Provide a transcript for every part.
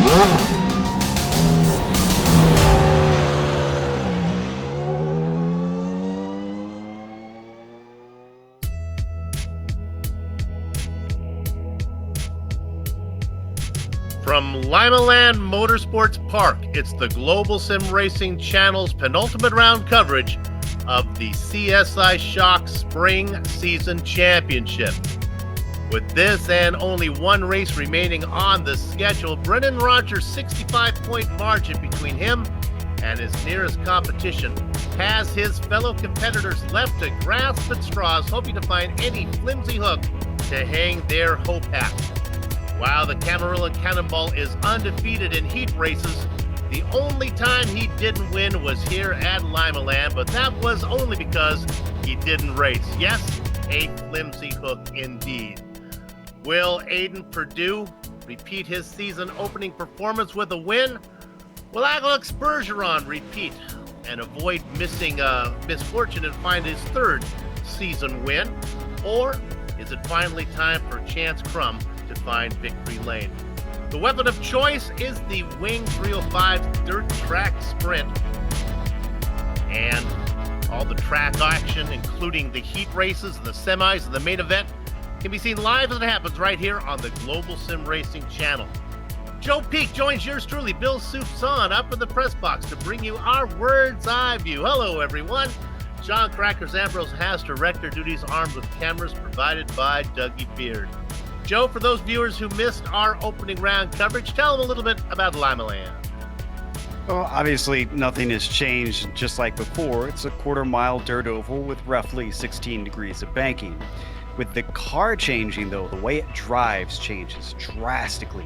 From Limiland Motorsports Park, it's the Global Sim Racing Channel's penultimate round coverage of the CSI Shocks Spring Season Championship. With this and only one race remaining on the schedule, Brendan Rogers' 65-point margin between him and his nearest competition has his fellow competitors left to grasp at straws, hoping to find any flimsy hook to hang their hope hat. While the Camarillo Cannonball is undefeated in heat races, the only time he didn't win was here at Limiland, but that was only because he didn't race. Yes, a flimsy hook indeed. Will Aiden Perdue repeat his season opening performance with a win? Will Alex Bergeron repeat and avoid missing misfortune and find his third season win? Or is it finally time for Chance Crum to find victory lane? The weapon of choice is the Wing 305 dirt track sprint. And all the track action, including the heat races, the semis, and the main event, can be seen live as it happens right here on the Global Sim Racing Channel. Joe Peak joins yours truly, Bill Soupçon, up in the press box to bring you our Words Eye View. Hello, everyone. John Crackers Ambrose has director duties armed with cameras provided by Dougie Beard. Joe, for those viewers who missed our opening round coverage, tell them a little bit about Limiland. Well, obviously, nothing has changed. Just like before, it's a quarter-mile dirt oval with roughly 16 degrees of banking. With the car changing, though, the way it drives changes drastically.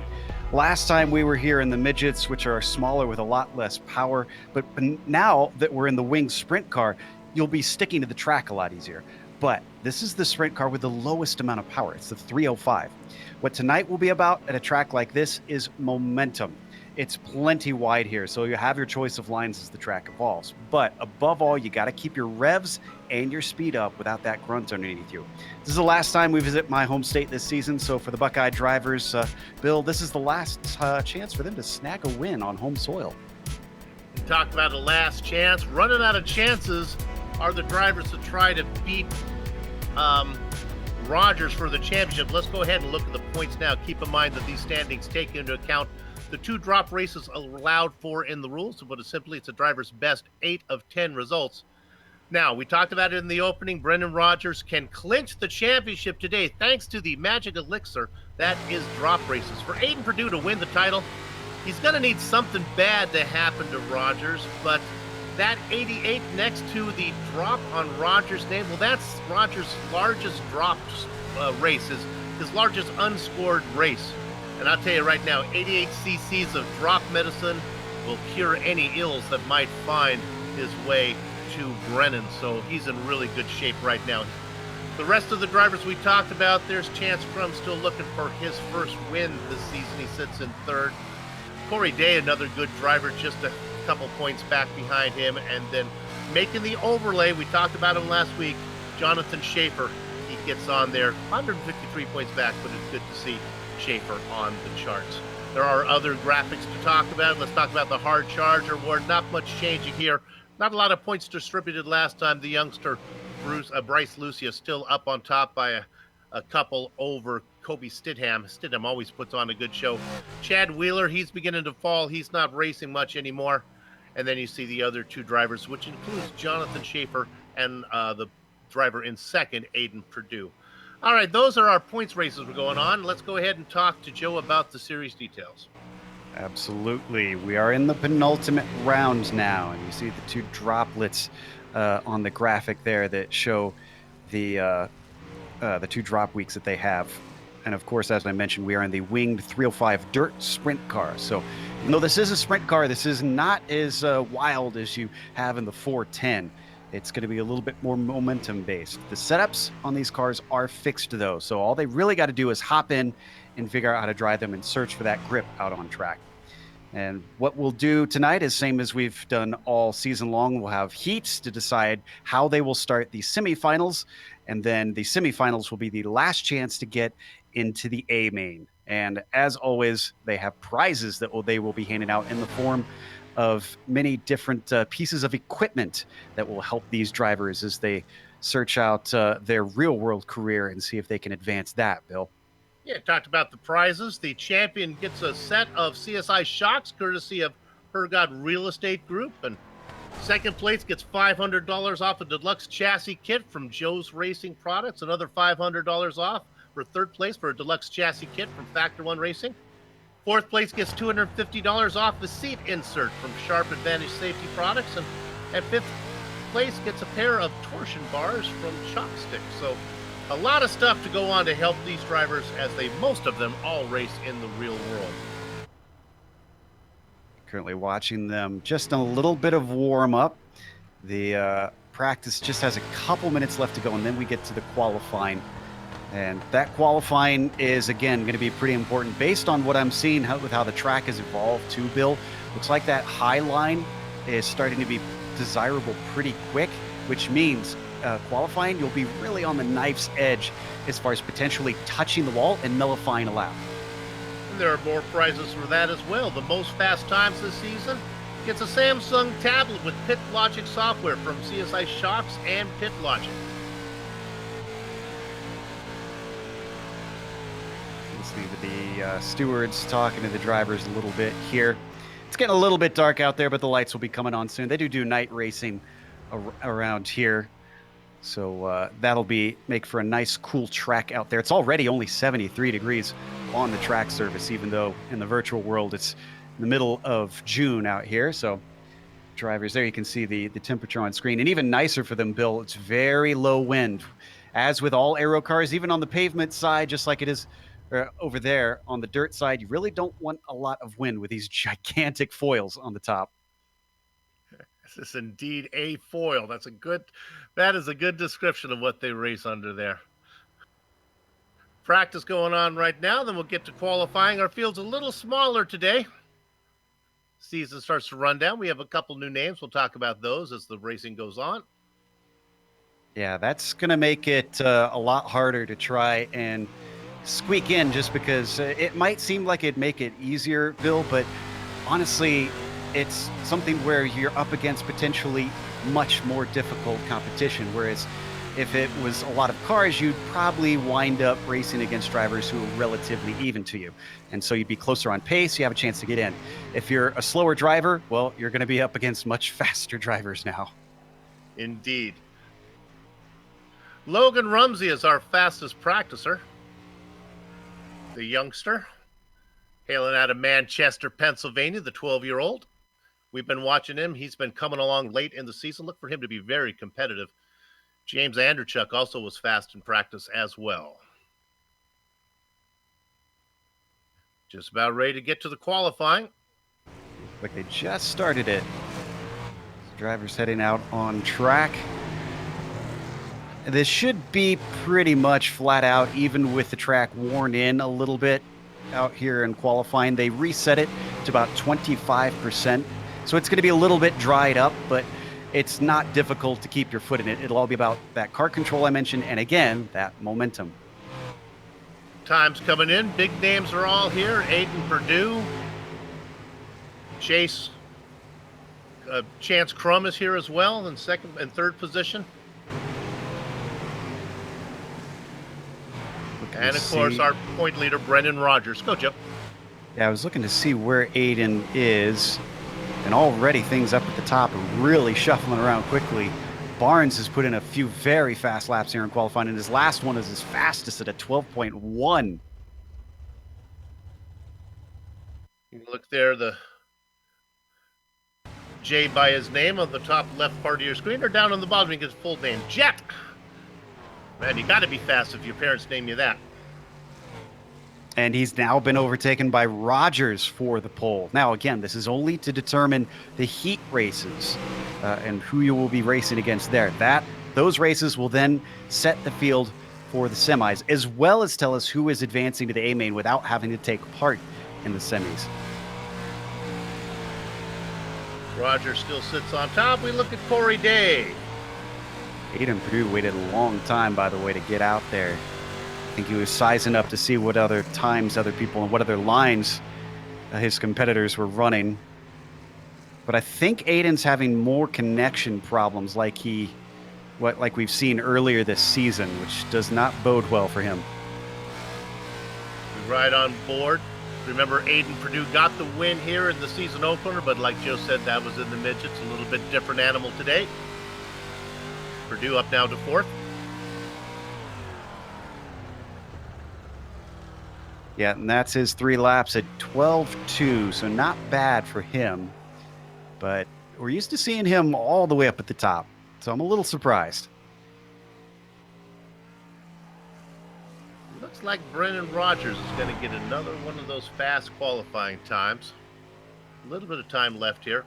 Last time we were here in the midgets, which are smaller with a lot less power, but now that we're in the wing sprint car, you'll be sticking to the track a lot easier. But this is the sprint car with the lowest amount of power. It's the 305. What tonight will be about at a track like this is momentum. It's plenty wide here, so you have your choice of lines as the track evolves. But above all, you got to keep your revs and your speed up without that grunt underneath you. This is the last time we visit my home state this season, so for the Buckeye drivers, Bill, this is the last chance for them to snag a win on home soil. Talk about a last chance. Running out of chances are the drivers to try to beat Rogers for the championship. Let's go ahead and look at the points now. Keep in mind that these standings take into account the 2 drop races allowed for in the rules. To put it simply, it's a driver's best 8 of 10 results. Now, we talked about it in the opening. Brendan Rogers can clinch the championship today thanks to the magic elixir that is drop races. For Aiden Perdue to win the title, he's going to need something bad to happen to Rogers, but that 88 next to the drop on Rogers' name, well, that's Rogers' largest dropped race, his largest unscored race. And I'll tell you right now, 88 cc's of drop medicine will cure any ills that might find his way to Brennan. So he's in really good shape right now. The rest of the drivers we talked about, there's Chance Crum still looking for his first win this season. He sits in third. Corey Day, another good driver, just a couple points back behind him. And then making the overlay, we talked about him last week, Jonathan Schaefer. He gets on there, 153 points back, but it's good to see Schaefer on the charts. There are other graphics to talk about. Let's talk about the Hard Charger Award. Not much changing here. Not a lot of points distributed last time. The youngster Bryce Lucia still up on top by a couple over Kobe Stidham. Stidham always puts on a good show. Chad Wheeler, he's beginning to fall. He's not racing much anymore. And then you see the other 2 drivers, which includes Jonathan Schaefer and the driver in second, Aiden Perdue. All right, those are our points races we're going on. Let's go ahead and talk to Joe about the series details. Absolutely. We are in the penultimate round now, and you see the 2 droplets on the graphic there that show the 2 drop weeks that they have. And of course, as I mentioned, we are in the winged 305 dirt sprint car. So even though this is a sprint car, this is not as wild as you have in the 410. It's going to be a little bit more momentum based. The setups on these cars are fixed though. So all they really got to do is hop in and figure out how to drive them and search for that grip out on track. And what we'll do tonight is same as we've done all season long. We'll have heats to decide how they will start the semifinals. And then the semifinals will be the last chance to get into the A main. And as always, they have prizes that they will be handing out in the form of many different pieces of equipment that will help these drivers as they search out their real world career and see if they can advance that, Bill. Yeah, talked about the prizes. The champion gets a set of CSI Shocks, courtesy of Hergod Real Estate Group, and second place gets $500 off a deluxe chassis kit from Joe's Racing Products. Another $500 off for third place for a deluxe chassis kit from Factor One Racing. Fourth place gets $250 off the seat insert from Sharp Advantage Safety Products, and fifth place gets a pair of torsion bars from Chopstick. So a lot of stuff to go on to help these drivers, as most of them all race in the real world. Currently watching them just a little bit of warm up. The practice just has a couple minutes left to go, and then we get to the qualifying. And that qualifying is, again, going to be pretty important based on what I'm seeing with how the track has evolved too, Bill. Looks like that high line is starting to be desirable pretty quick, which means qualifying, you'll be really on the knife's edge as far as potentially touching the wall and nullifying a lap. And there are more prizes for that as well. The most fast times this season gets a Samsung tablet with Pit Logic software from CSI Shocks and Pit Logic. Listening to the stewards talking to the drivers a little bit here. It's getting a little bit dark out there, but the lights will be coming on soon. They do night racing around here. So that'll make for a nice, cool track out there. It's already only 73 degrees on the track surface, even though in the virtual world it's in the middle of June out here. So drivers, there you can see the temperature on screen. And even nicer for them, Bill, it's very low wind. As with all aero cars, even on the pavement side, just like it is over there on the dirt side, you really don't want a lot of wind with these gigantic foils on the top. This is indeed a foil. That is a good description of what they race under there. Practice going on right now, then we'll get to qualifying. Our field's a little smaller today. Season starts to run down. We have a couple new names. We'll talk about those as the racing goes on. Yeah, that's going to make it a lot harder to try and squeak in, just because it might seem like it'd make it easier, Bill, but honestly, it's something where you're up against potentially much more difficult competition, whereas if it was a lot of cars, you'd probably wind up racing against drivers who are relatively even to you. And so you'd be closer on pace, you have a chance to get in. If you're a slower driver, well, you're going to be up against much faster drivers now. Indeed. Logan Rumsey is our fastest practicer. The youngster, hailing out of Manchester, Pennsylvania, the 12-year-old. We've been watching him. He's been coming along late in the season. Look for him to be very competitive. James Anderchuk also was fast in practice as well. Just about ready to get to the qualifying. Like they just started it. Drivers heading out on track. This should be pretty much flat out, even with the track worn in a little bit out here in qualifying. They reset it to about 25%. So it's going to be a little bit dried up, but it's not difficult to keep your foot in it. It'll all be about that car control I mentioned, and again, that momentum. Time's coming in. Big names are all here. Aiden Perdue. Chance Crum is here as well in second and third position. And of course, our point leader, Brendan Rogers. Go, Joe. Yeah, I was looking to see where Aiden is, and already things up at the top are really shuffling around quickly. Barnes has put in a few very fast laps here in qualifying, and his last one is his fastest at a 12.1. You can look there, the J by his name on the top left part of your screen, or down on the bottom, you get his full name, Jet. Man, you got to be fast if your parents name you that. And he's now been overtaken by Rogers for the pole. Now, again, this is only to determine the heat races and who you will be racing against there. Those races will then set the field for the semis, as well as tell us who is advancing to the A-main without having to take part in the semis. Rogers still sits on top. We look at Corey Day. Aiden Perdue waited a long time, by the way, to get out there. think he was sizing up to see what other times other people and what other lines his competitors were running. But I think Aiden's having more connection problems like we've seen earlier this season, which does not bode well for him. We ride on board. Remember, Aiden Purdue got the win here in the season opener, but like Joe said, that was in the midgets. A little bit different animal today. Purdue up now to 4th. Yeah, and that's his 3 laps at 12.2, so not bad for him. But we're used to seeing him all the way up at the top, so I'm a little surprised. Looks like Brennan Rogers is going to get another one of those fast qualifying times. A little bit of time left here.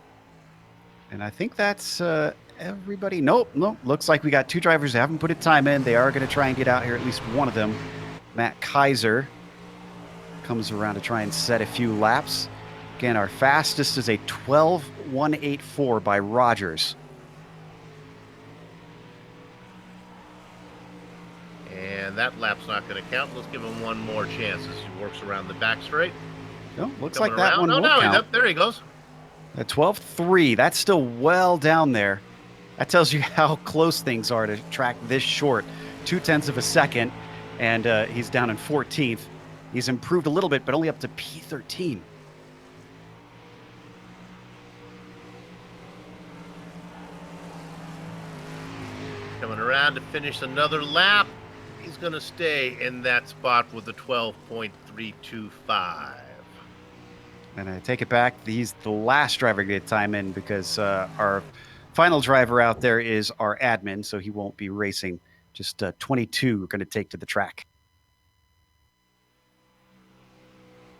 And I think that's everybody. Nope. Looks like we got 2 drivers that haven't put a time in. They are going to try and get out here, at least one of them. Matt Kaiser comes around to try and set a few laps. Again, our fastest is a 12.184 by Rogers. And that lap's not going to count. Let's give him one more chance as he works around the back straight. No, looks Coming like that around. one will count. There he goes. At 12.3, that's still well down there. That tells you how close things are to track this short. 0.2 of a second, and he's down in 14th. He's improved a little bit, but only up to P13. Coming around to finish another lap. He's going to stay in that spot with a 12.325. And I take it back. He's the last driver to get time in because our final driver out there is our admin, so he won't be racing. Just 22 we're going to take to the track.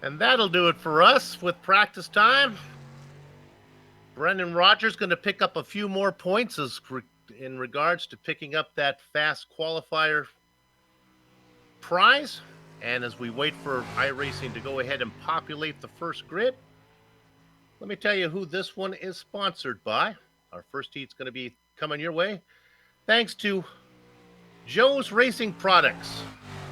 And that'll do it for us with practice time. Brendan Rogers going to pick up a few more points in regards to picking up that fast qualifier prize. And as we wait for iRacing to go ahead and populate the first grid, let me tell you who this one is sponsored by. Our first heat's going to be coming your way thanks to Joe's Racing Products.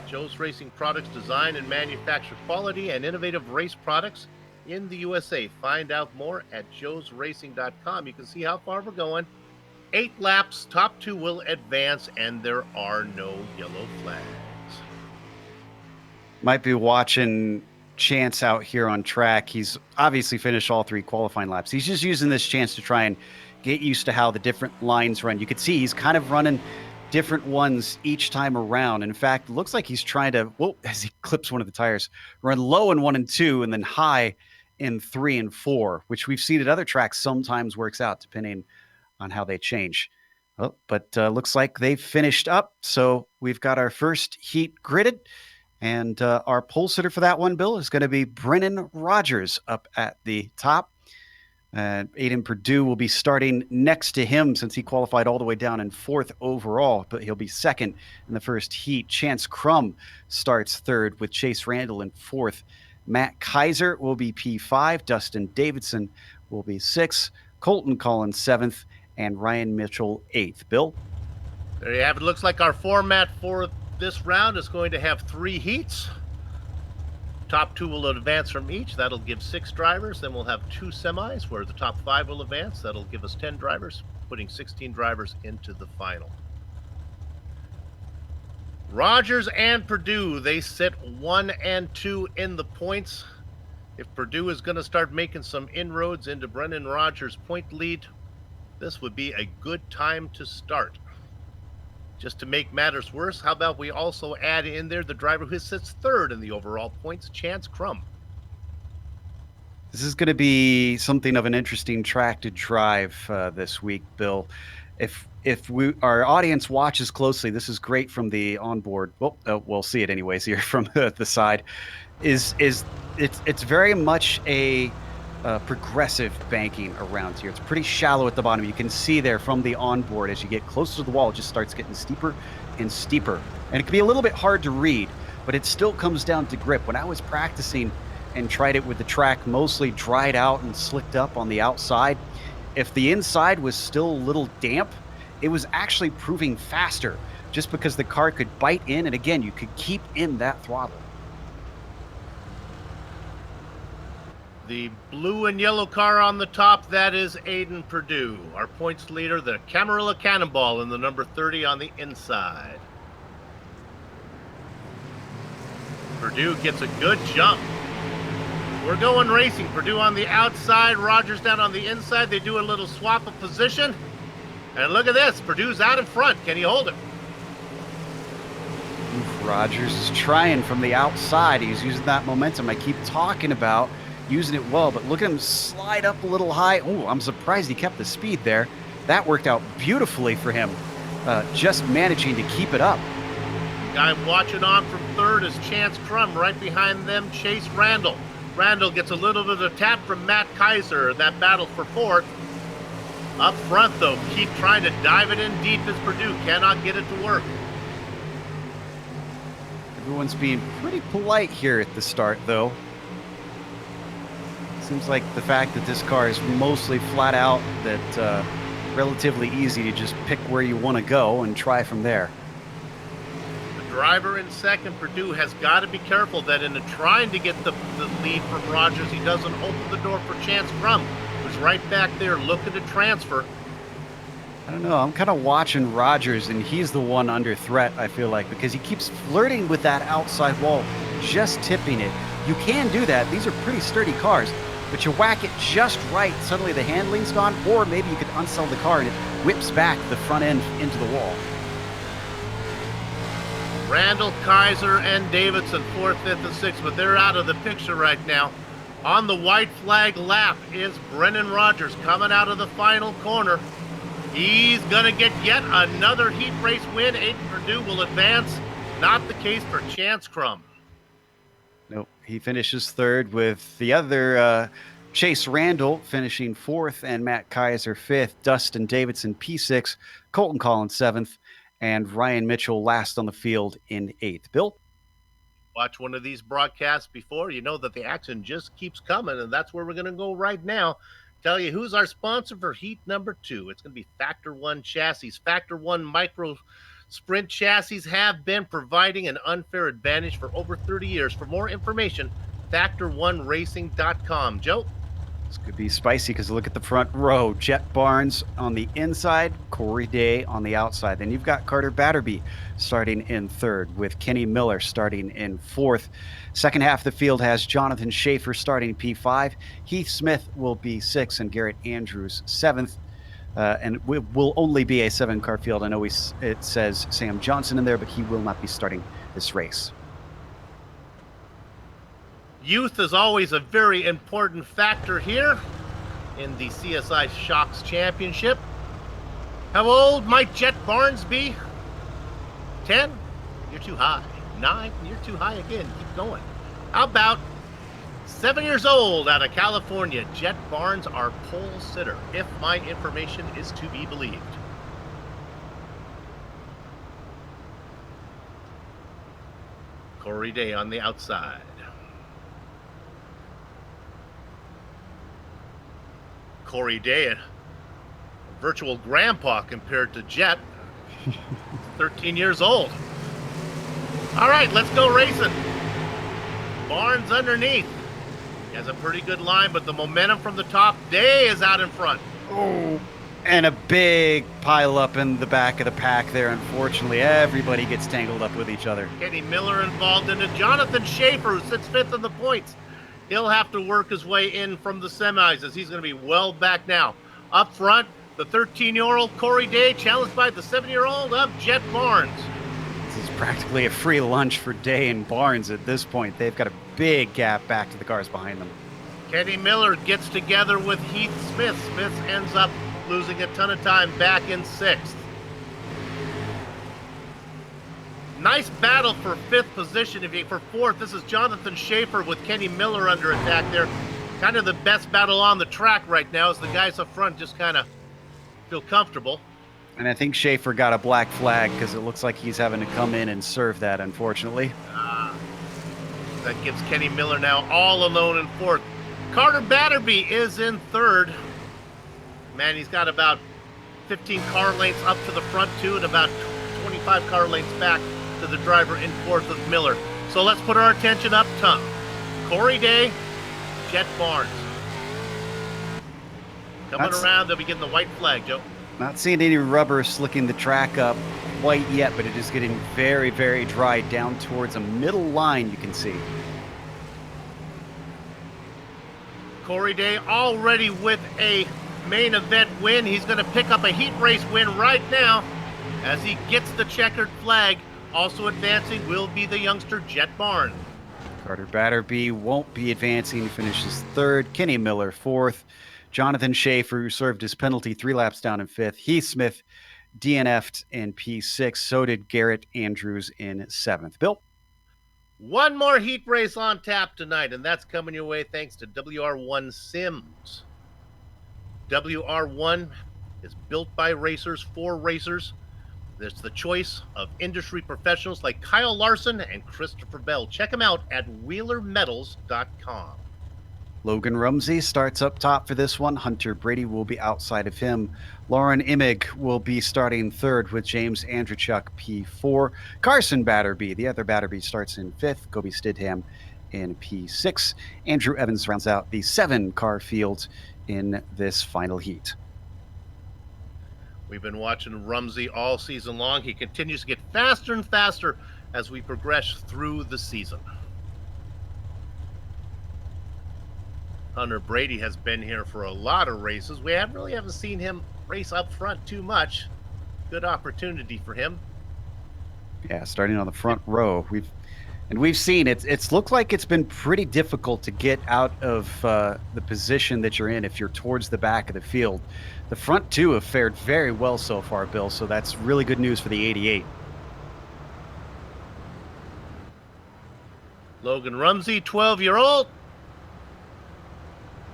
Joe's Racing Products design and manufacture quality and innovative race products in the USA. Find out more at joesracing.com. You can see how far we're going. 8 laps, top 2 will advance, and there are no yellow flags. Might be watching Chance out here on track. He's obviously finished all 3 qualifying laps. He's just using this chance to try and get used to how the different lines run. You could see he's kind of running different ones each time around. In fact, it looks like he's trying to, as he clips one of the tires, run low in 1 and 2 and then high in 3 and 4, which we've seen at other tracks sometimes works out depending on how they change. But looks like they've finished up. So we've got our first heat gridded. And our pole sitter for that one, Bill, is going to be Brennan Rogers up at the top. Aiden Purdue will be starting next to him since he qualified all the way down in 4th overall, but he'll be 2nd in the first heat. Chance Crum starts 3rd with Chase Randall in 4th. Matt Kaiser will be P5. Dustin Davidson will be 6th. Colton Collins 7th. And Ryan Mitchell 8th. Bill? There you have it. Looks like our format for this round is going to have 3 heats. Top 2 will advance from each. That'll give 6 drivers. Then we'll have 2 semis where the top 5 will advance. That'll give us 10 drivers, putting 16 drivers into the final. Rogers and Purdue, they sit 1 and 2 in the points. If Purdue is going to start making some inroads into Brendan Rogers' point lead, this would be a good time to start. Just to make matters worse, how about we also add in there the driver who sits 3rd in the overall points, Chance Crum. This is going to be something of an interesting track to drive this week, Bill. If our audience watches closely, this is great from the onboard. Well, we'll see it anyways here from the side. It's very much a progressive banking around here. It's pretty shallow at the bottom. You can see there from the onboard as you get closer to the wall, it just starts getting steeper and steeper. And it can be a little bit hard to read, but it still comes down to grip. When I was practicing and tried it with the track mostly dried out and slicked up on the outside, if the inside was still a little damp, it was actually proving faster just because the car could bite in, and again, you could keep in that throttle. The blue and yellow car on the top, that is Aiden Perdue. Our points leader, the Camarilla Cannonball in the number 30 on the inside. Perdue gets a good jump. We're going racing. Perdue on the outside, Rogers down on the inside. They do a little swap of position. And look at this. Perdue's out in front. Can he hold it? Rogers is trying from the outside. He's using that momentum I keep talking about, using it well, but look at him slide up a little high. Oh, I'm surprised he kept the speed there. That worked out beautifully for him, just managing to keep it up. Guy watching on from third is Chance Crum. Right behind them, Chase Randall. Randall gets a little bit of tap from Matt Kaiser. That battle for fourth. Up front, though, keep trying to dive it in deep as Perdue cannot get it to work. Everyone's being pretty polite here at the start, though. Seems like the fact that this car is mostly flat out, that relatively easy to just pick where you want to go and try from there. The driver in second, Perdue, has got to be careful that in trying to get the lead from Rogers, he doesn't open the door for Chance Crum, who's right back there looking to transfer. I don't know. I'm kind of watching Rogers, and he's the one under threat, I feel like, because he keeps flirting with that outside wall, just tipping it. You can do that. These are pretty sturdy cars, but you whack it just right, suddenly the handling's gone, or maybe you could unsell the car and it whips back the front end into the wall. Randall, Kaiser, and Davidson, fourth, fifth, and sixth, but they're out of the picture right now. On the white flag lap is Brennan Rogers coming out of the final corner. He's going to get yet another heat race win. Aiden Perdue will advance. Not the case for Chance Crum. Nope. He finishes third, with the other Chase Randall finishing fourth, and Matt Kaiser fifth, Dustin Davidson P6, Colton Collins seventh, and Ryan Mitchell last on the field in eighth. Bill? Watch one of these broadcasts before, you know that the action just keeps coming, and that's where we're going to go right now. Tell you who's our sponsor for heat number 2. It's going to be Factor One Chassis. Factor One Micro Sprint chassis have been providing an unfair advantage for over 30 years. For more information, factor1racing.com. Joe? This could be spicy because look at the front row. Jet Barnes on the inside, Corey Day on the outside. Then you've got Carter Batterby starting in third, with Kenny Miller starting in fourth. Second half of the field has Jonathan Schaefer starting P5. Heath Smith will be sixth, and Garrett Andrews seventh. And it will only be a 7-car field. I know it says Sam Johnson in there, but he will not be starting this race. Youth is always a very important factor here in the CSI Shocks Championship. How old might Jet Barnes be? 10? You're too high. 9? You're too high again. Keep going. How about 7 years old out of California, Jet Barnes, our pole sitter, if my information is to be believed. Corey Day on the outside. Corey Day, a virtual grandpa compared to Jet. 13 years old. All right, let's go racing. Barnes underneath. He has a pretty good line, but the momentum from the top, Day is out in front. Oh, and a big pile up in the back of the pack there. Unfortunately, everybody gets tangled up with each other. Kenny Miller involved in it. Jonathan Schaefer, who sits fifth in the points. He'll have to work his way in from the semis, as he's going to be well back now. Up front, the 13-year-old Corey Day, challenged by the 7-year-old of Jet Barnes. This is practically a free lunch for Day and Barnes at this point. They've got a big gap back to the cars behind them. Kenny Miller gets together with Heath Smith. Smith ends up losing a ton of time back in sixth. Nice battle for fifth position. For fourth, this is Jonathan Schaefer with Kenny Miller under attack there. Kind of the best battle on the track right now, as the guys up front just kind of feel comfortable. And I think Schaefer got a black flag because it looks like he's having to come in and serve that, unfortunately. That gives Kenny Miller now all alone in fourth. Carter Batterby is in third. Man, he's got about 15 car lengths up to the front, too, and about 25 5 car lengths back to the driver in fourth with Miller. So let's put our attention up top. Corey Day, Jet Barnes. Coming around, they'll be getting the white flag, Joe. Not seeing any rubber slicking the track up quite yet, but it is getting very, very dry down towards a middle line, you can see. Corey Day already with a main event win. He's going to pick up a heat race win right now as he gets the checkered flag. Also advancing will be the youngster Jet Barnes. Carter Batterby won't be advancing. He finishes third. Kenny Miller fourth. Jonathan Schaefer, who served his penalty 3 laps down in fifth. Heath Smith DNF'd in P6. So did Garrett Andrews in seventh. Bill? One more heat race on tap tonight, and that's coming your way thanks to WR1 Sims. WR1 is built by racers for racers. It's the choice of industry professionals like Kyle Larson and Christopher Bell. Check them out at WheelerMetals.com. Logan Rumsey starts up top for this one. Hunter Brady will be outside of him. Lauren Imig will be starting third with James Andrechuk P4. Carson Batterby, the other Batterby, starts in fifth. Kobe Stidham in P6. Andrew Evans rounds out the 7-car field in this final heat. We've been watching Rumsey all season long. He continues to get faster and faster as we progress through the season. Hunter Brady has been here for a lot of races. We haven't seen him race up front too much. Good opportunity for him. Yeah, starting on the front row. We've seen it's looked like it's been pretty difficult to get out of the position that you're in if you're towards the back of the field. The front two have fared very well so far, Bill, so that's really good news for the 88. Logan Rumsey, 12-year-old.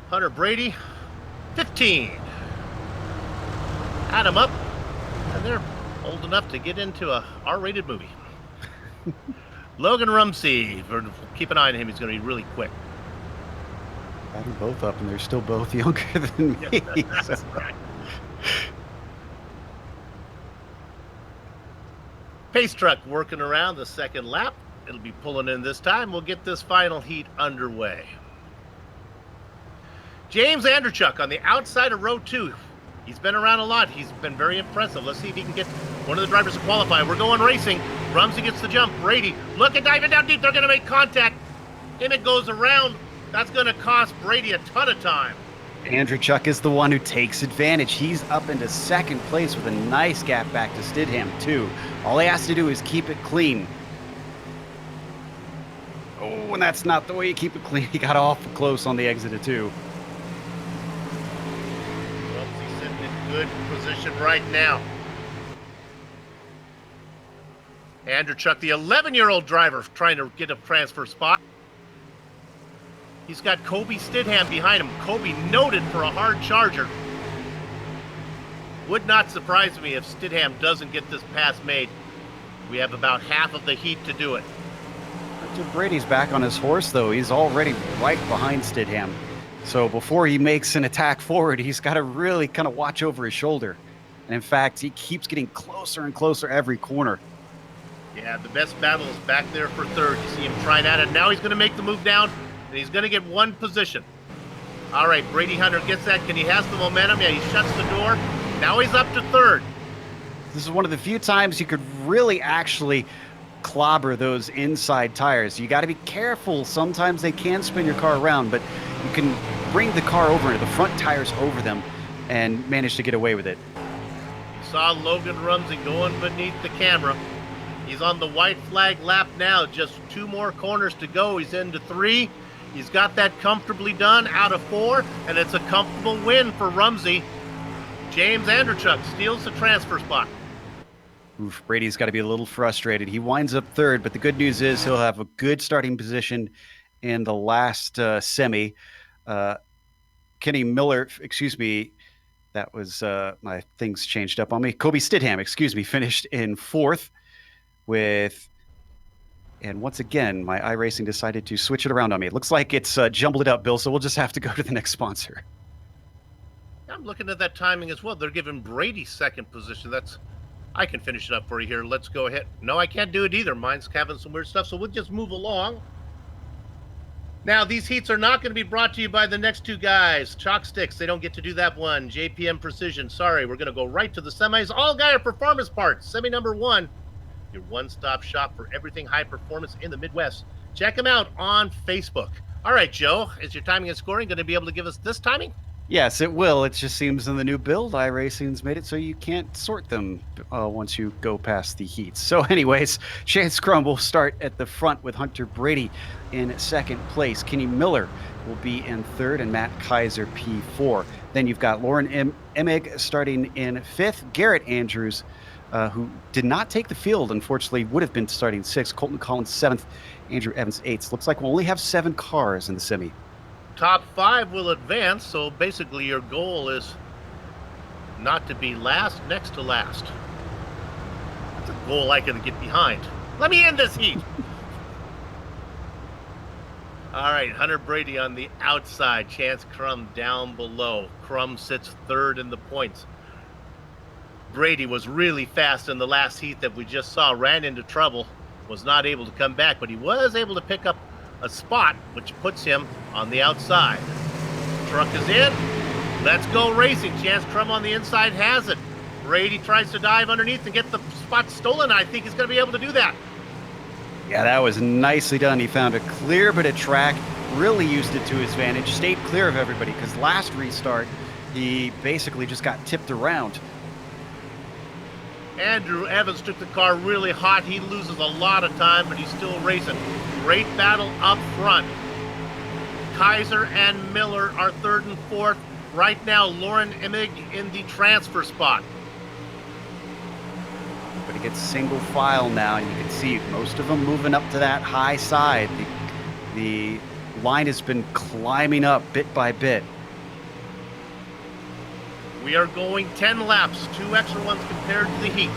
Hunter Brady, 15. Add them up, and they're old enough to get into a R-rated movie. Logan Rumsey, keep an eye on him. He's going to be really quick. Add them both up, and they're still both younger than me. That's right. Pace truck working around the second lap. It'll be pulling in this time. We'll get this final heat underway. James Andrechuk on the outside of row 2. He's been around a lot. He's been very impressive. Let's see if he can get one of the drivers to qualify. We're going racing. Rumsey gets the jump. Brady, look at diving down deep. They're going to make contact. Emmett goes around. That's going to cost Brady a ton of time. Andrechuk is the one who takes advantage. He's up into second place with a nice gap back to Stidham, too. All he has to do is keep it clean. Oh, and that's not the way you keep it clean. He got awful close on the exit of 2. Rumsey sitting in good position right now. Andrechuk, the 11-year-old driver, trying to get a transfer spot. He's got Kobe Stidham behind him. Kobe noted for a hard charger. Would not surprise me if Stidham doesn't get this pass made. We have about half of the heat to do it. Brady's back on his horse, though. He's already right behind Stidham. So before he makes an attack forward, he's got to really kind of watch over his shoulder. And in fact, he keeps getting closer and closer every corner. Yeah, the best battle is back there for third. You see him trying at it. Now he's going to make the move down, and he's going to get one position. All right, Brady Hunter gets that. He has the momentum. Yeah, he shuts the door. Now he's up to third. This is one of the few times you could really actually clobber those inside tires. You got to be careful. Sometimes they can spin your car around, but you can bring the car over into the front tires over them and manage to get away with it. You saw Logan Rumsey going beneath the camera. He's on the white flag lap now. Just 2 more corners to go. He's into 3. He's got that comfortably done out of 4, and it's a comfortable win for Rumsey. James Andrechuk steals the transfer spot. Oof, Brady's got to be a little frustrated. He winds up third, but the good news is he'll have a good starting position in the last semi. Kenny Miller, that was my things changed up on me. Kobe Stidham, finished in 4th with, and once again, my iRacing decided to switch it around on me. It looks like it's jumbled it up, Bill, so we'll just have to go to the next sponsor. I'm looking at that timing as well. They're giving Brady second position. That's I can finish it up for you here. Let's go ahead. No, I can't do it either. Mine's having some weird stuff, so we'll just move along. Now, these heats are not going to be brought to you by the next two guys. Chalk Sticks, they don't get to do that one. JPM Precision, sorry. We're going to go right to the semis. All Gaia Performance Parts, semi number 1. Your one-stop shop for everything high performance in the Midwest. Check them out on Facebook. All right, Joe, is your timing and scoring going to be able to give us this timing? Yes, it will. It just seems in the new build, iRacing's made it so you can't sort them once you go past the heats. So anyways, Chance Crum will start at the front with Hunter Brady in second place. Kenny Miller will be in third and Matt Kaiser P4. Then you've got Lauren Emig starting in fifth. Garrett Andrews, who did not take the field, unfortunately, would have been starting sixth. Colton Collins seventh. Andrew Evans eighth. Looks like we'll only have 7 cars in the semi. Top 5 will advance, so basically your goal is not to be last, next to last. That's a goal I can get behind. Let me end this heat. All right, Hunter Brady on the outside, Chance Crum down below. Crum sits third in the points. Brady was really fast in the last heat that we just saw, ran into trouble, was not able to come back, but he was able to pick up a spot, which puts him on the outside. Truck is in. Let's go racing. Chance Crum on the inside has it. Brady tries to dive underneath and get the spot stolen. I think he's going to be able to do that. Yeah, that was nicely done. He found a clear bit of track, really used it to his advantage, stayed clear of everybody, because last restart, he basically just got tipped around. Andrew Evans took the car really hot. He loses a lot of time, but he's still racing. Great battle up front. Kaiser and Miller are third and fourth. Right now, Lauren Emig in the transfer spot. But he gets single file now, and you can see most of them moving up to that high side. The line has been climbing up bit by bit. We are going 10 laps, 2 extra ones compared to the heat.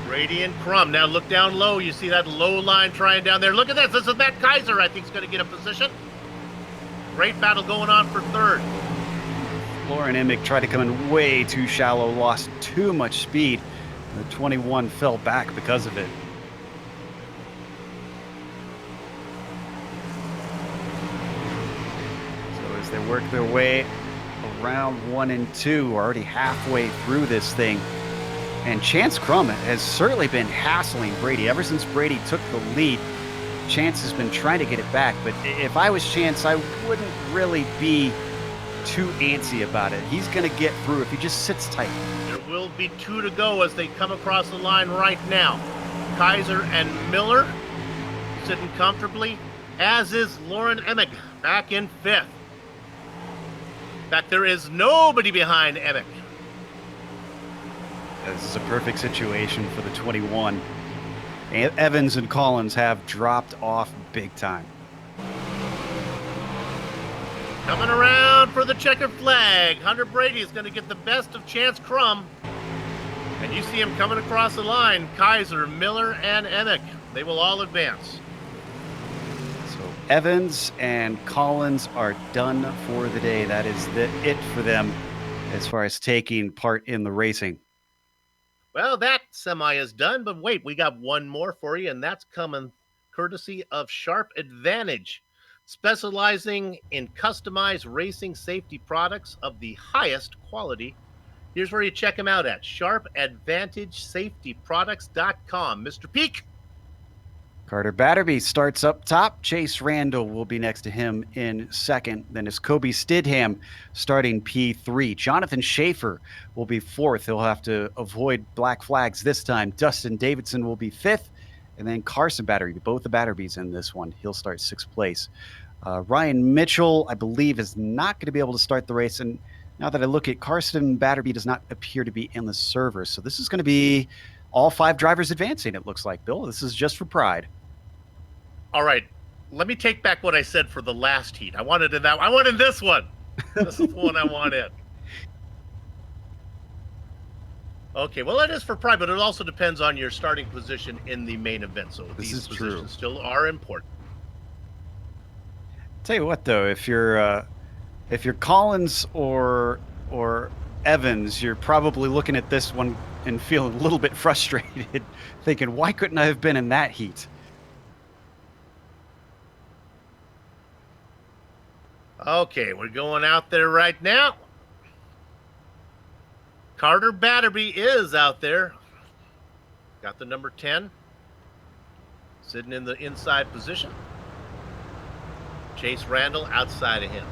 Brady and Crum. Now look down low. You see that low line trying down there. Look at this. This is Matt Kaiser, I think, is going to get a position. Great battle going on for third. Lauren Emig tried to come in way too shallow, lost too much speed. The 21 fell back because of it. As they work their way around 1 and 2, already halfway through this thing. And Chance Crum has certainly been hassling Brady. Ever since Brady took the lead, Chance has been trying to get it back. But if I was Chance, I wouldn't really be too antsy about it. He's going to get through if he just sits tight. There will be 2 to go as they come across the line right now. Kaiser and Miller sitting comfortably, as is Lauren Emig back in 5th. In fact, there is nobody behind Emig. This is a perfect situation for the 21. Evans and Collins have dropped off big time. Coming around for the checkered flag. Hunter Brady is going to get the best of Chance Crum. And you see him coming across the line. Kaiser, Miller, and Emig. They will all advance. Evans and Collins are done for the day. That is it for them as far as taking part in the racing. Well, that semi is done, but wait, we got one more for you, and that's coming courtesy of Sharp Advantage, specializing in customized racing safety products of the highest quality. Here's where you check them out at sharpadvantagesafetyproducts.com. Mr. Peak. Carter Batterby starts up top. Chase Randall will be next to him in second. Then is Kobe Stidham starting P3. Jonathan Schaefer will be fourth. He'll have to avoid black flags this time. Dustin Davidson will be fifth. And then Carson Batterby, both the Batterbys in this one. He'll start sixth place. Ryan Mitchell, I believe, is not going to be able to start the race. And now that I look at Carson Batterby does not appear to be in the server. So this is going to be all 5 drivers advancing, it looks like, Bill. This is just for pride. All right, let me take back what I said for the last heat. I wanted this one. This is the one I wanted. Okay, well, it is for pride, but it also depends on your starting position in the main event. So these positions still are important. Tell you what, though, if you're Collins or Evans, you're probably looking at this one and feeling a little bit frustrated, thinking, why couldn't I have been in that heat? Okay, we're going out there right now. Carter Batterby is out there. Got the number 10. Sitting in the inside position. Chase Randall outside of him.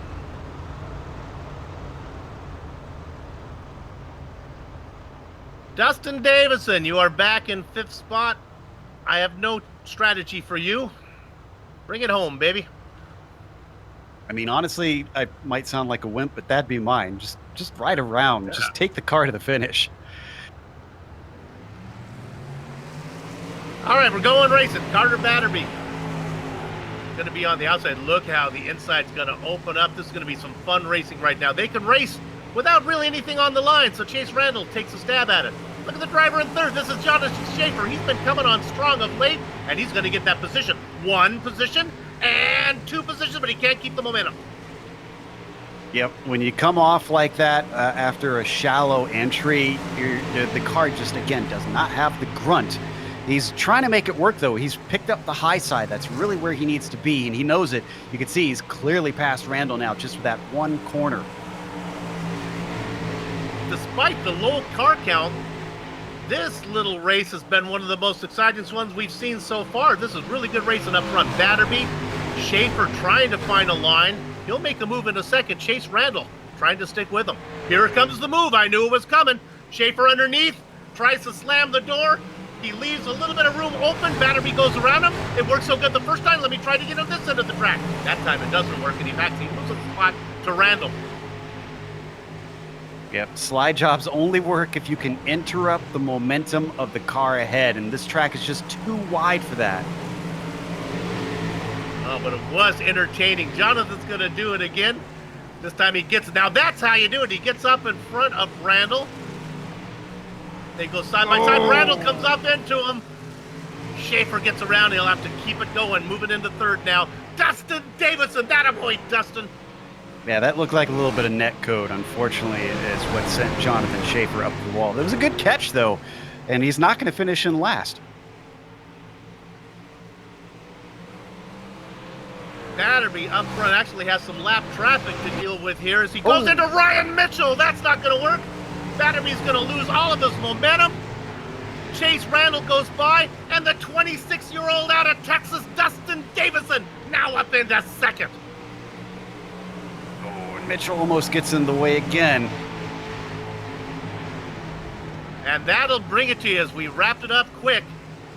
Dustin Davison, you are back in 5th spot. I have no strategy for you. Bring it home, baby. I mean, honestly, I might sound like a wimp, but that'd be mine. Just ride around. Yeah. Just take the car to the finish. All right, we're going racing. Carter Batterby going to be on the outside. Look how the inside's going to open up. This is going to be some fun racing right now. They can race without really anything on the line, so Chase Randall takes a stab at it. Look at the driver in 3rd. This is Jonathan Schaefer. He's been coming on strong of late, and he's going to get that position. 1 position and 2 positions, but he can't keep the momentum. Yep, when you come off like that after a shallow entry, the car just, again, does not have the grunt. He's trying to make it work, though. He's picked up the high side. That's really where he needs to be, and he knows it. You can see he's clearly past Randall now, just for that 1 corner. Despite the low car count, this little race has been one of the most exciting ones we've seen so far. This is really good racing up front. Batterby, Schaefer trying to find a line. He'll make a move in a second. Chase Randall trying to stick with him. Here comes the move. I knew it was coming. Schaefer underneath, tries to slam the door. He leaves a little bit of room open. Batterby goes around him. It worked so good the first time. Let me try to get on this end of the track. That time it doesn't work, and he moves a spot to Randall. Yep, slide jobs only work if you can interrupt the momentum of the car ahead, and this track is just too wide for that. Oh, but it was entertaining. Jonathan's going to do it again. This time he gets, now that's how you do it. He gets up in front of Randall. They go side by side. Randall comes up into him. Schaefer gets around. He'll have to keep it going. Moving into 3rd now. Dustin Davison. That a boy, Dustin. Yeah, that looked like a little bit of net code. Unfortunately, it is what sent Jonathan Schaefer up the wall. It was a good catch, though, and he's not going to finish in last. Batterby up front actually has some lap traffic to deal with here as he goes into Ryan Mitchell. That's not going to work. Batterby's going to lose all of his momentum. Chase Randall goes by, and the 26-year-old out of Texas, Dustin Davison, now up into 2nd. Oh, and Mitchell almost gets in the way again. And that'll bring it to you as we wrapped it up quick.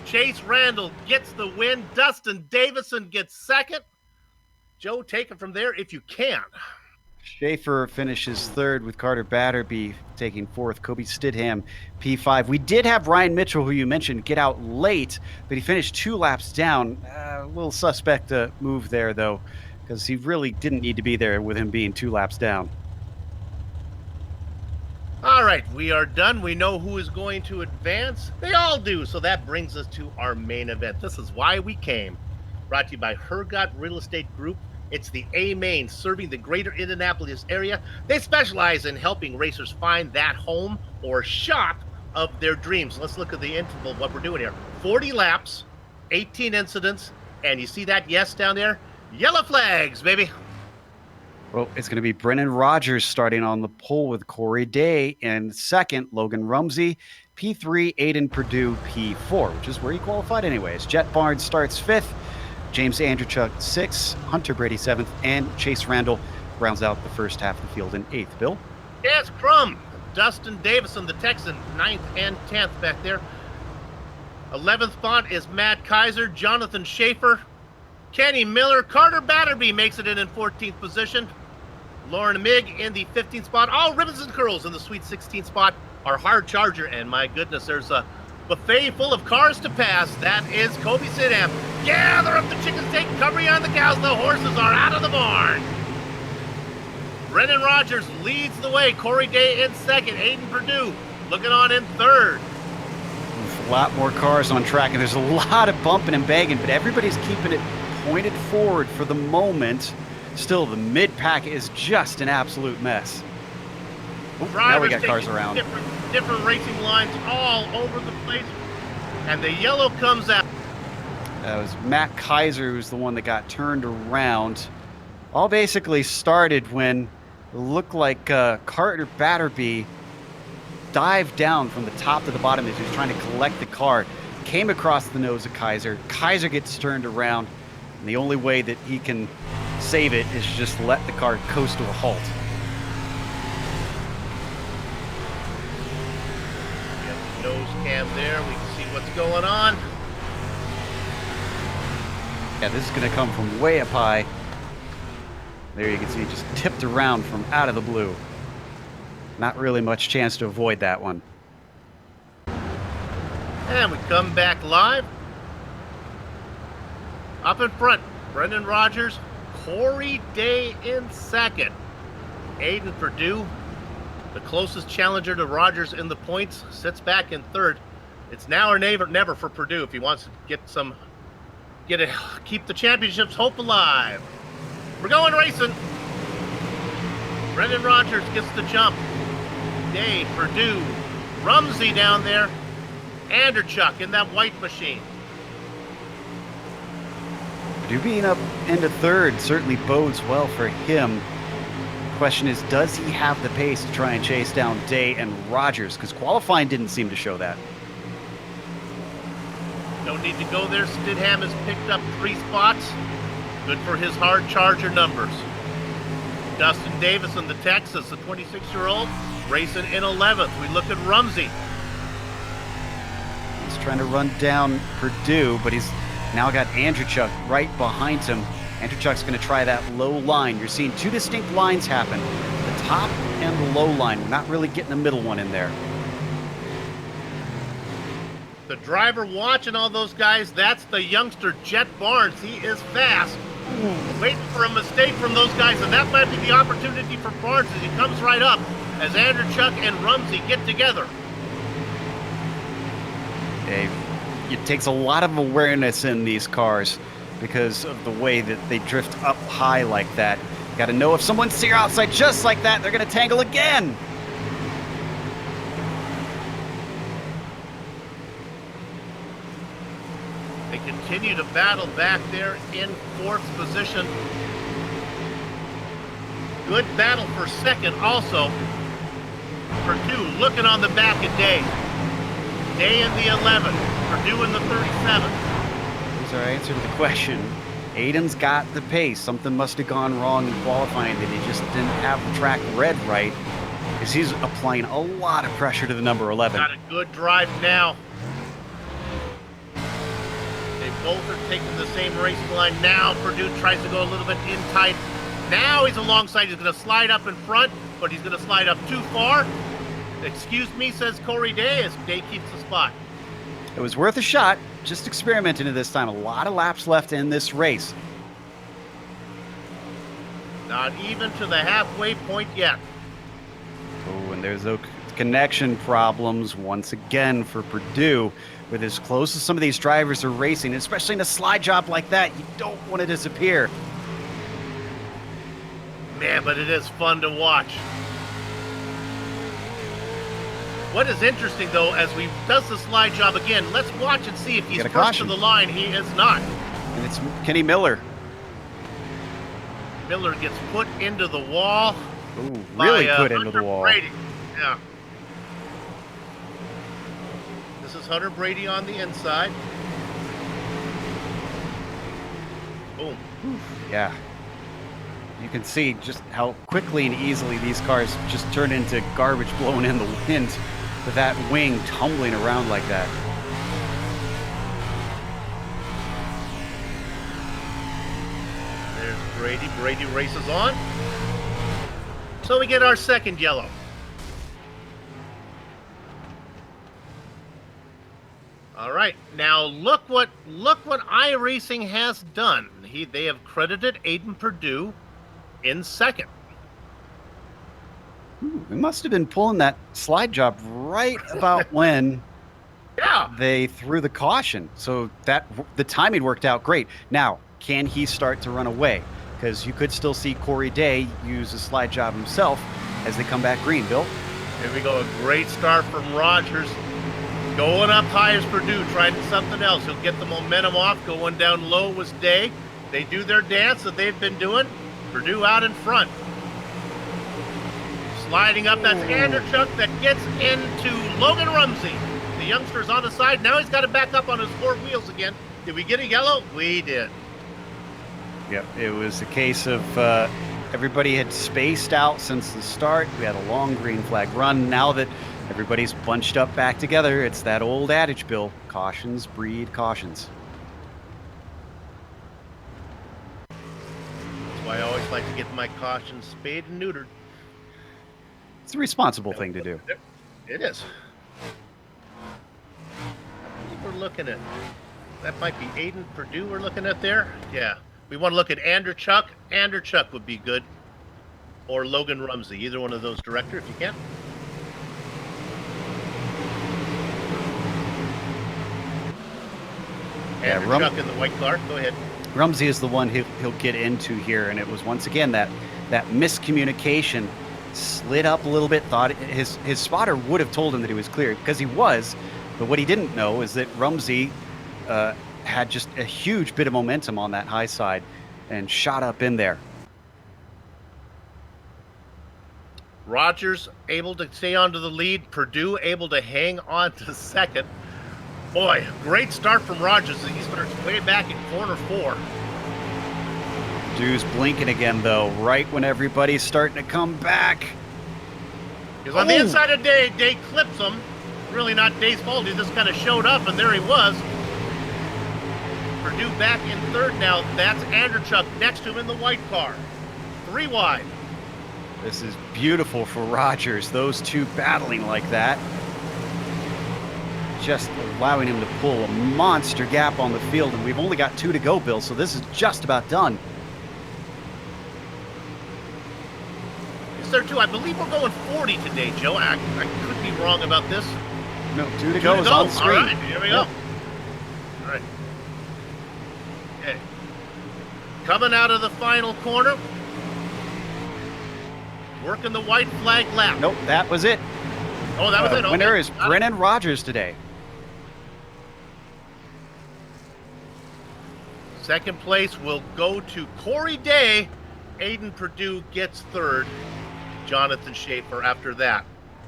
Chase Randall gets the win. Dustin Davison gets 2nd. Joe, take it from there if you can. Schaefer finishes 3rd with Carter Batterby taking 4th. Kobe Stidham, P5. We did have Ryan Mitchell, who you mentioned, get out late, but he finished 2 laps down. A little suspect move there, though, because he really didn't need to be there with him being 2 laps down. All right, we are done. We know who is going to advance. They all do, so that brings us to our main event. This is why we came. Brought to you by Hergot Real Estate Group. It's the A-Main, serving the greater Indianapolis area. They specialize in helping racers find that home or shop of their dreams. Let's look at the interval of what we're doing here. 40 laps, 18 incidents, and you see that yes down there? Yellow flags, baby. Well, it's going to be Brennan Rogers starting on the pole with Corey Day, and 2nd, Logan Rumsey, P3, Aiden Perdue, P4, which is where he qualified anyways. Jet Barnes starts 5th. James Andrechuk 6th, Hunter Brady 7th, and Chase Randall rounds out the first half of the field in 8th. Bill? Yes, Crum. Dustin Davison, the Texan, 9th and 10th back there. 11th spot is Matt Kaiser, Jonathan Schaefer, Kenny Miller. Carter Batterby makes it in 14th position. Lauren Mig in the 15th spot. All ribbons and curls in the sweet 16th spot. Our hard charger, and my goodness, there's a buffet full of cars to pass. That is Kobe Sidham. Gather up the chicken steak, cover on the cows. The horses are out of the barn. Brennan Rogers leads the way. Corey Day in 2nd. Aiden Perdue looking on in 3rd. There's a lot more cars on track, and there's a lot of bumping and banging, but everybody's keeping it pointed forward for the moment. Still, the mid-pack is just an absolute mess. Now we Drivers got cars taking around. different racing lines all over the place. And the yellow comes out. That was Matt Kaiser, who's the one that got turned around. All basically started when it looked like Carter Batterby dived down from the top to the bottom as he was trying to collect the car, came across the nose of Kaiser. Kaiser gets turned around, and the only way that he can save it is just let the car coast to a halt. We have the nose cam there. We can see what's going on. Yeah, this is going to come from way up high. There you can see, just tipped around from out of the blue. Not really much chance to avoid that one. And we come back live. Up in front, Brendan Rogers, Corey Day in second. Aiden Perdue, the closest challenger to Rogers in the points, sits back in third. It's now or never for Perdue if he wants to keep the championship's hope alive. We're going racing. Brendan Rogers gets the jump. Day, Perdue, Rumsey down there, Anderchuk in that white machine. Perdue being up into third certainly bodes well for him. Question is, does he have the pace to try and chase down Day and Rogers? Because qualifying didn't seem to show that. No need to go there. Stidham has picked up 3 spots. Good for his hard charger numbers. Dustin Davison, the Texas, the 26-year-old, racing in 11th. We look at Rumsey. He's trying to run down Perdue, but he's now got Anderchuk right behind him. Anderchuk's going to try that low line. You're seeing 2 distinct lines happen. The top and the low line. We're not really getting a middle one in there. The driver watching all those guys, that's the youngster Jet Barnes. He is fast. Waiting for a mistake from those guys, and that might be the opportunity for Barnes as he comes right up as Anderchuk and Rumsey get together. Dave, it takes a lot of awareness in these cars because of the way that they drift up high like that. You got to know if someone's to your outside just like that, they're going to tangle again. They continue to battle back there in 4th position. Good battle for second also. Perdue looking on the back of Day. Day in the 11, Perdue in the 37. Here's our answer to the question. Aiden's got the pace. Something must have gone wrong in qualifying that he just didn't have the track read right, because he's applying a lot of pressure to the number 11. Got a good drive now. They both are taking the same racing line now. Perdue tries to go a little bit in tight. Now he's alongside. He's going to slide up in front, but he's going to slide up too far. Excuse me, says Corey Day, as Day keeps the spot. It was worth a shot. Just experimenting at this time. A lot of laps left in this race. Not even to the halfway point yet. Oh, and there's those connection problems once again for Perdue. With as close as some of these drivers are racing, especially in a slide job like that, you don't want to disappear. Man, but it is fun to watch. What is interesting, though, as we does the slide job again, let's watch and see if he's first to the line. He is not. And it's Kenny Miller. Miller gets put into the wall. Ooh, really put into the wall. Brady. Yeah. This is Hunter Brady on the inside. Boom. Yeah. You can see just how quickly and easily these cars just turn into garbage blowing in the wind with that wing tumbling around like that. There's Brady. Brady races on. So we get our second yellow. All right, now look what iRacing has done. They have credited Aiden Perdue in second. We must have been pulling that slide job right about when they threw the caution. So that the timing worked out great. Now, can he start to run away? Because you could still see Corey Day use a slide job himself as they come back green. Bill? Here we go. A great start from Rogers. Going up high is Purdue, trying something else. He'll get the momentum off. Going down low was Day. They do their dance that they've been doing. Purdue out in front. Sliding up, that's Anderchuk that gets into Logan Rumsey. The youngster's on the side. Now he's got to back up on his four wheels again. Did we get a yellow? We did. Yep, it was a case of everybody had spaced out since the start. We had a long green flag run. Now that everybody's bunched up back together, it's that old adage, Bill. Cautions breed cautions. That's why I always like to get my cautions spayed and neutered. It's a responsible thing to do. It is. We're looking at, that might be Aiden Purdue we're looking at there. Yeah. We want to look at Anderchuk. Anderchuk would be good. Or Logan Rumsey. Either one of those, director, if you can. Yeah, Anderchuk in the white car. Go ahead. Rumsey is the one he'll get into here, and it was once again that miscommunication. Slid up a little bit, thought his spotter would have told him that he was clear, because he was, but what he didn't know is that Rumsey had just a huge bit of momentum on that high side and shot up in there. Rogers able to stay onto the lead. Purdue able to hang on to second. Boy, great start from Rogers. He starts way back in corner 4. Purdue's blinking again, though, right when everybody's starting to come back. He's on the inside of Day. Day clips him. Really not Day's fault. He just kind of showed up, and there he was. Purdue back in third now. That's Anderchuk next to him in the white car. 3 wide. This is beautiful for Rogers. Those two battling like that. Just allowing him to pull a monster gap on the field, and we've only got 2 to go, Bill, so this is just about done. There too. I believe we're going 40 today, Joe. I could be wrong about this. No, 2 to go is on the screen. All right, here we go. All right. Okay. Coming out of the final corner. Working the white flag lap. Nope, that was it. Oh, that was it. Okay. Winner is Brennan Rogers today. Second place will go to Corey Day. Aiden Purdue gets third. Jonathan Schaefer after that.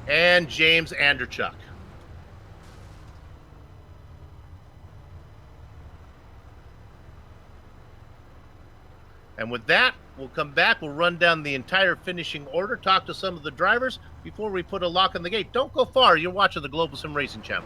And James Anderchuk. And with that, we'll come back. We'll run down the entire finishing order, talk to some of the drivers before we put a lock on the gate. Don't go far. You're watching the Global Sim Racing Channel.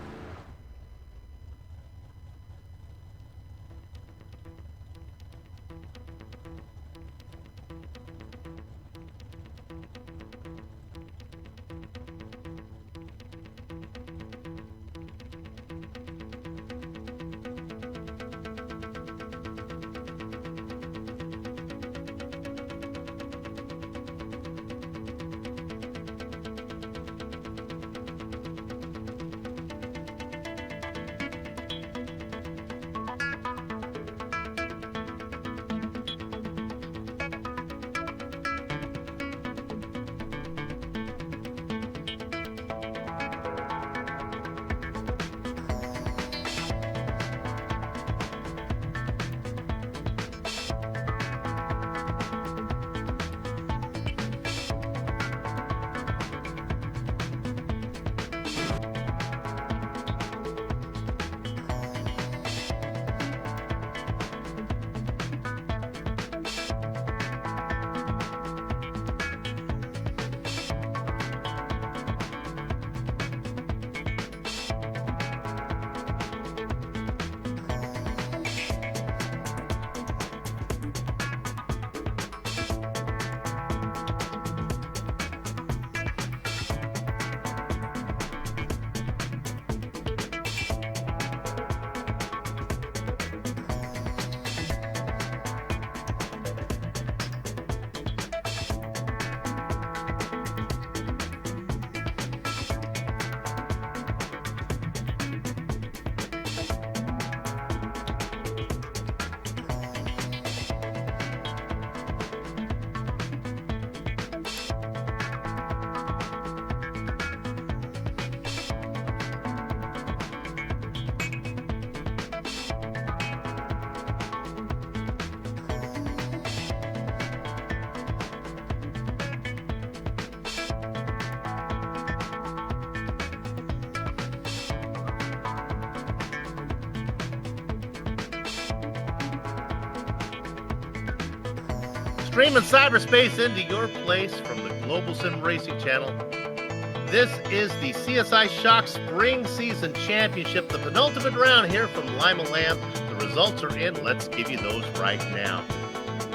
Streaming cyberspace into your place from the Global Sim Racing Channel. This is the CSI Shocks Spring Season Championship, the penultimate round here from Limiland. The results are in. Let's give you those right now.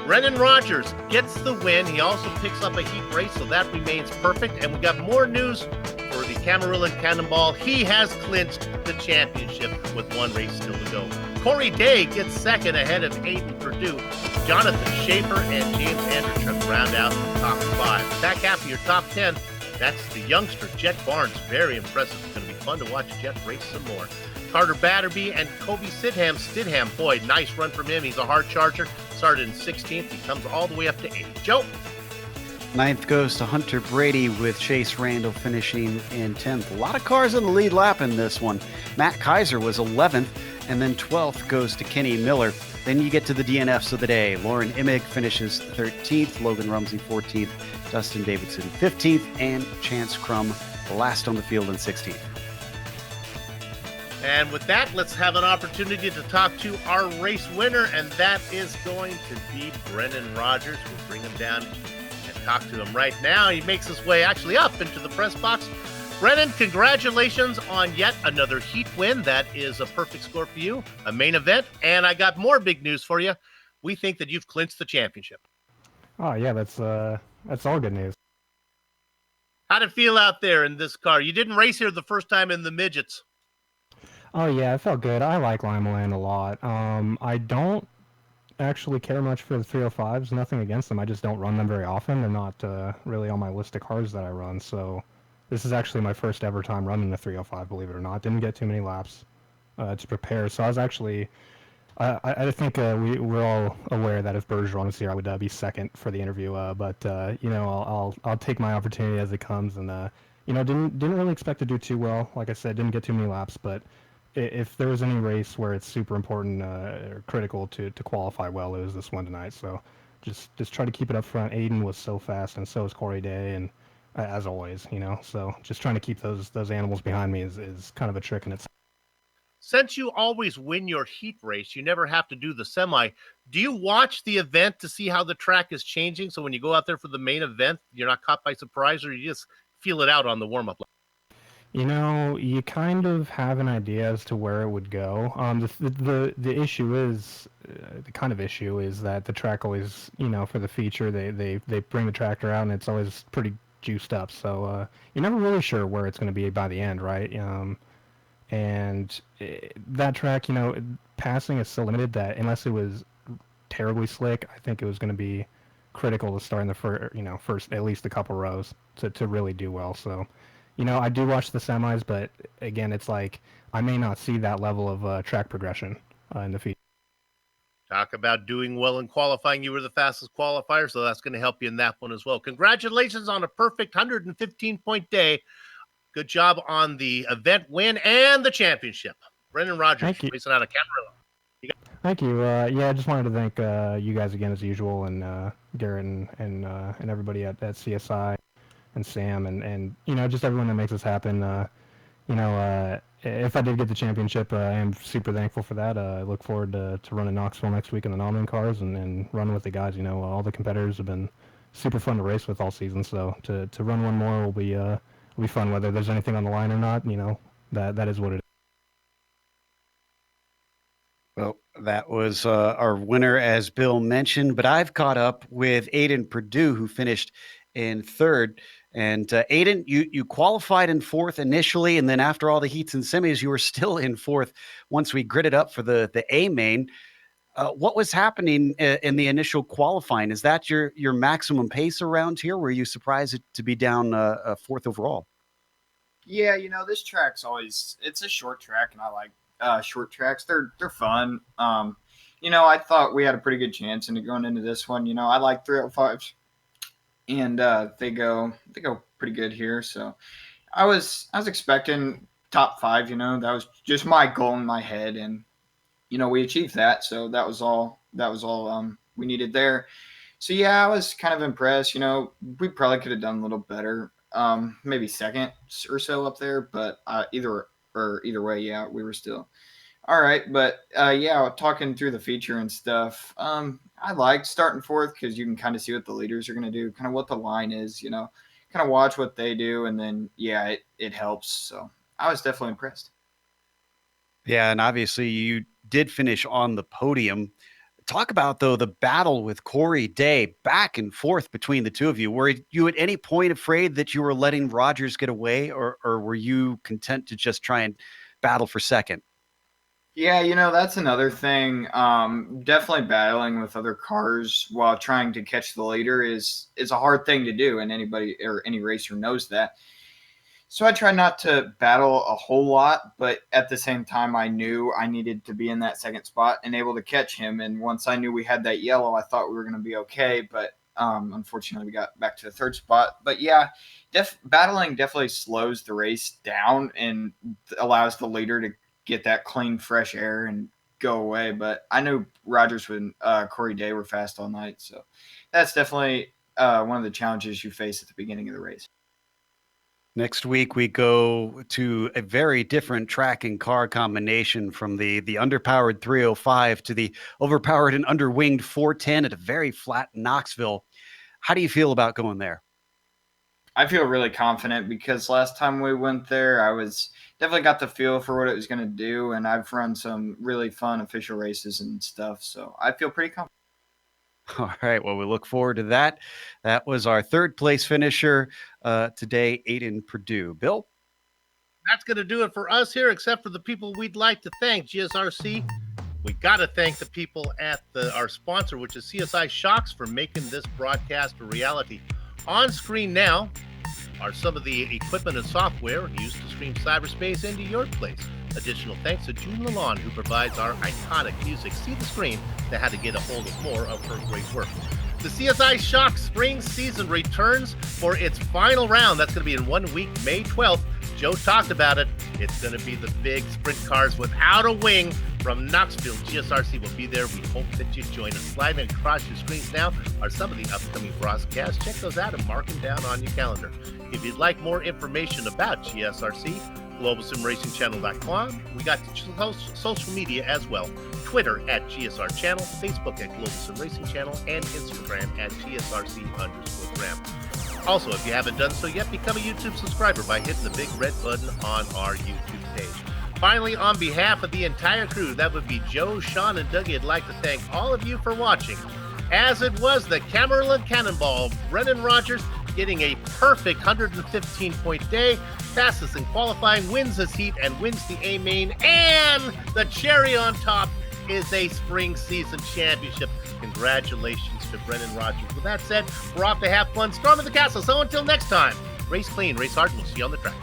Brennan Rogers gets the win. He also picks up a heat race, so that remains perfect. And we got more news for the Camarillo Cannonball. He has clinched the championship with one race still to go. Corey Day gets second ahead of Aiden Perdue. Jonathan Schaefer and James Anderson round out the top 5. Back half of your top 10, that's the youngster Jet Barnes. Very impressive. It's going to be fun to watch Jet race some more. Carter Batterby and Kobe Stidham, boy, nice run from him. He's a hard charger. Started in 16th. He comes all the way up to 8th. Joe? 9th goes to Hunter Brady with Chase Randall finishing in 10th. A lot of cars in the lead lap in this one. Matt Kaiser was 11th, and then 12th goes to Kenny Miller. Then you get to the DNFs of the day. Lauren Imig finishes 13th, Logan Rumsey 14th, Dustin Davidson 15th, and Chance Crum last on the field in 16th. And with that, let's have an opportunity to talk to our race winner, and that is going to be Brennan Rogers. We'll bring him down and talk to him right now. He makes his way actually up into the press box. Brennan, congratulations on yet another heat win. That is a perfect score for you, a main event. And I got more big news for you. We think that you've clinched the championship. Oh, yeah, that's all good news. How'd it feel out there in this car? You didn't race here the first time in the midgets. Oh, yeah, it felt good. I like Limiland a lot. I don't actually care much for the 305s. Nothing against them. I just don't run them very often. They're not really on my list of cars that I run. So this is actually my first ever time running the 305, believe it or not. Didn't get too many laps to prepare. So I was actually... I think we're all aware that if Bergeron was here, I would be second for the interview. But I'll take my opportunity as it comes, and didn't really expect to do too well. Like I said, didn't get too many laps. But if there was any race where it's super important or critical to qualify well, it was this one tonight. So just try to keep it up front. Aiden was so fast, and so is Corey Day, and as always, So just trying to keep those animals behind me is kind of a trick in itself. Since you always win your heat race, you never have to do the semi. Do you watch the event to see how the track is changing? So when you go out there for the main event, you're not caught by surprise, or you just feel it out on the warm-up? You kind of have an idea as to where it would go. The issue is, the kind of issue is that the track always, for the feature, they bring the tractor out and it's always pretty juiced up. So you're never really sure where it's going to be by the end, right? And that track, passing is so limited that unless it was terribly slick, I think it was going to be critical to start in the first at least a couple rows to really do well. So, I do watch the semis, but again, it's like I may not see that level of track progression in the future. Talk about doing well in qualifying. You were the fastest qualifier, so that's going to help you in that one as well. Congratulations on a perfect 115-point day. Good job on the event win and the championship. Brendan Rogers racing out of Camarillo. Thank you. I just wanted to thank you guys again as usual, and Garrett and everybody at CSI and Sam and just everyone that makes this happen. If I did get the championship, I am super thankful for that. I look forward to running Knoxville next week in the Nomin cars and running with the guys. All the competitors have been super fun to race with all season. So to run one more will be fun, whether there's anything on the line or not. That is what it is. Well, that was our winner, as Bill mentioned, but I've caught up with Aiden Perdue, who finished in 3rd. And Aiden, you qualified in 4th initially, and then after all the heats and semis, you were still in 4th once we gridded up for the A main. What was happening in the initial qualifying? Is that your maximum pace around here? Were you surprised to be down 4th overall? Yeah, this track's it's a short track, and I like short tracks. They're fun. I thought we had a pretty good chance going into this one. I like 305s, and they go pretty good here. So I was expecting top 5. That was just my goal in my head, and we achieved that. So that was all we needed there. So yeah, I was kind of impressed. We probably could have done a little better. Maybe second or so up there, but either way, yeah, we were still All right, but yeah, talking through the feature and stuff, I like starting fourth because you can kind of see what the leaders are going to do, kind of what the line is, kind of watch what they do, and then yeah, it helps. So I was definitely impressed. Yeah, and obviously you did finish on the podium. Talk about, though, the battle with Corey Day, back and forth between the two of you. Were you at any point afraid that you were letting Rogers get away, or were you content to just try and battle for second? Yeah, that's another thing. Definitely battling with other cars while trying to catch the leader is a hard thing to do, and anybody or any racer knows that. So I tried not to battle a whole lot, but at the same time, I knew I needed to be in that second spot and able to catch him. And once I knew we had that yellow, I thought we were going to be okay. But unfortunately, we got back to the third spot. But yeah, battling definitely slows the race down and allows the leader to get that clean, fresh air and go away. But I knew Rogers and Corey Day were fast all night. So that's definitely one of the challenges you face at the beginning of the race. Next week, we go to a very different track and car combination, from the underpowered 305 to the overpowered and underwinged 410 at a very flat Knoxville. How do you feel about going there? I feel really confident because last time we went there, I was definitely got the feel for what it was going to do, and I've run some really fun official races and stuff, so I feel pretty confident. All right. Well, we look forward to that. That was our third place finisher today, Aiden Purdue. Bill? That's going to do it for us here, except for the people we'd like to thank. GSRC, we got to thank the people at our sponsor, which is CSI Shocks, for making this broadcast a reality. On screen now are some of the equipment and software used to stream cyberspace into your place. Additional thanks to June Lalonde, who provides our iconic music. See the screen to how to get a hold of more of her great work. The CSI Shocks spring season returns for its final round. That's going to be in 1 week, May 12th. Joe talked about it. It's going to be the big sprint cars without a wing from Knoxville. GSRC will be there. We hope that you join us. Sliding across your screens now are some of the upcoming broadcasts. Check those out and mark them down on your calendar. If you'd like more information about GSRC, globalsimracingchannel.com. We got social media as well. Twitter at GSR Channel, Facebook at Global Sim Racing Channel, and Instagram at GSRC_gram. Also, if you haven't done so yet, become a YouTube subscriber by hitting the big red button on our YouTube page. Finally, on behalf of the entire crew, that would be Joe, Sean, and Dougie, I'd like to thank all of you for watching. As it was the Camerland Cannonball, Brennan Rogers getting a perfect 115-point day, fastest in qualifying, wins his heat and wins the A main, and the cherry on top is a spring season championship. Congratulations to Brennan Rogers. With that said, we're off to have fun, storm of the castle. So until next time, race clean, race hard, and we'll see you on the track.